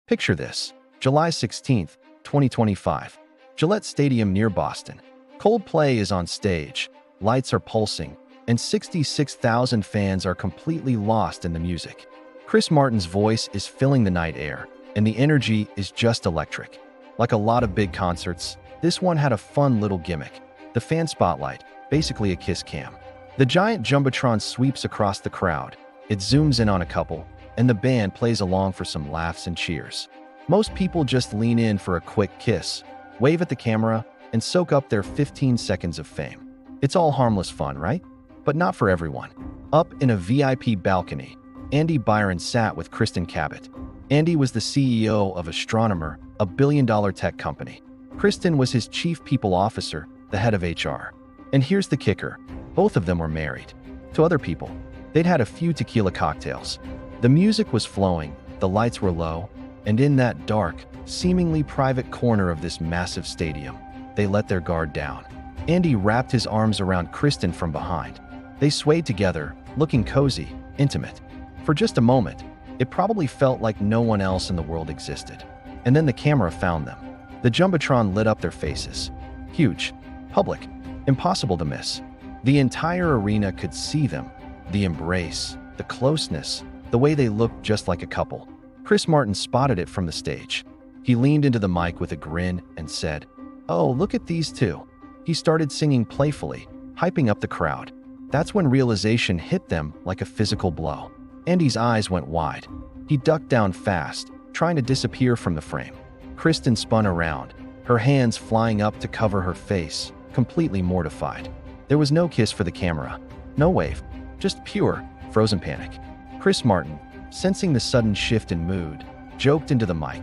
Picture this: July 16th, 2025. Gillette Stadium near Boston. Coldplay is on stage, lights are pulsing, and 66,000 fans are completely lost in the music. Chris Martin's voice is filling the night air, and the energy is just electric. Like a lot of big concerts, this one had a fun little gimmick: the fan spotlight, basically a kiss cam. The giant jumbotron sweeps across the crowd. It zooms in on a couple, and the band plays along for some laughs and cheers. Most people just lean in for a quick kiss, wave at the camera, and soak up their 15 seconds of fame. It's all harmless fun, right? But not for everyone. Up in a VIP balcony, Byron sat with Kristin Cabot. Andy was the CEO of Astronomer, a billion-dollar tech company. Kristin was his chief people officer, the head of HR. And here's the kicker: both of them were married. To other people, they'd had a few tequila cocktails. The music was flowing, the lights were low, and in that dark, seemingly private corner of this massive stadium, they let their guard down. Andy wrapped his arms around Kristin from behind. They swayed together, looking cozy, intimate. For just a moment, it probably felt like no one else in the world existed. And then the camera found them. The jumbotron lit up their faces. Huge, public, impossible to miss. The entire arena could see them. The embrace, the closeness, the way they looked just like a couple. Chris Martin spotted it from the stage. He leaned into the mic with a grin and said, "Oh, look at these two." He started singing playfully, hyping up the crowd. That's when realization hit them like a physical blow. Andy's eyes went wide. He ducked down fast, trying to disappear from the frame. Kristin spun around, her hands flying up to cover her face, completely mortified. There was no kiss for the camera, no wave, just pure, frozen panic. Chris Martin, sensing the sudden shift in mood, joked into the mic.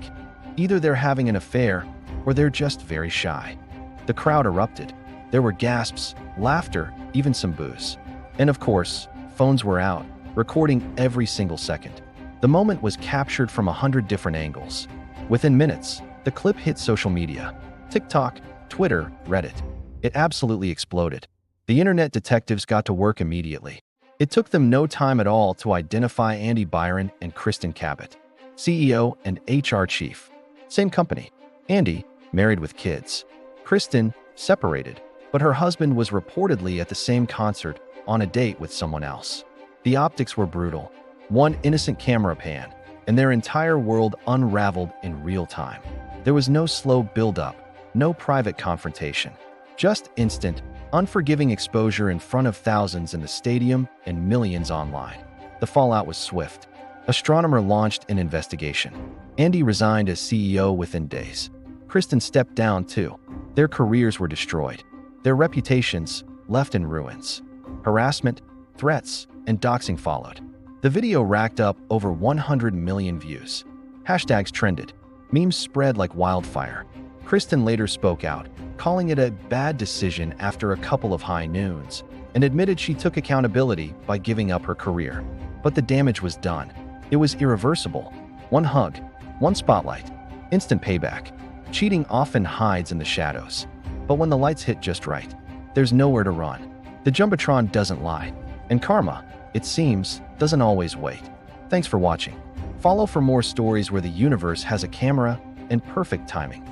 Either they're having an affair, or they're just very shy. The crowd erupted. There were gasps, laughter, even some boos. And of course, phones were out, recording every single second. The moment was captured from 100 different angles. Within minutes, the clip hit social media: TikTok, Twitter, Reddit. It absolutely exploded. The internet detectives got to work immediately. It took them no time at all to identify Byron and Kristin Cabot, CEO and HR chief. Same company. Andy, married with kids. Kristin, separated, but her husband was reportedly at the same concert on a date with someone else. The optics were brutal. One innocent camera pan, and their entire world unraveled in real time. There was no slow build-up, no private confrontation. Just instant, unforgiving exposure in front of thousands in the stadium and millions online. The fallout was swift. Astronomer launched an investigation. Andy resigned as CEO within days. Kristin stepped down too. Their careers were destroyed. Their reputations left in ruins. Harassment, threats, and doxing followed. The video racked up over 100 million views. Hashtags trended. Memes spread like wildfire. Kristin later spoke out, calling it a bad decision after a couple of high noons, and admitted she took accountability by giving up her career. But the damage was done. It was irreversible. One hug, one spotlight, instant payback. Cheating often hides in the shadows. But when the lights hit just right, there's nowhere to run. The jumbotron doesn't lie. And karma, it seems, doesn't always wait. Thanks for watching. Follow for more stories where the universe has a camera and perfect timing.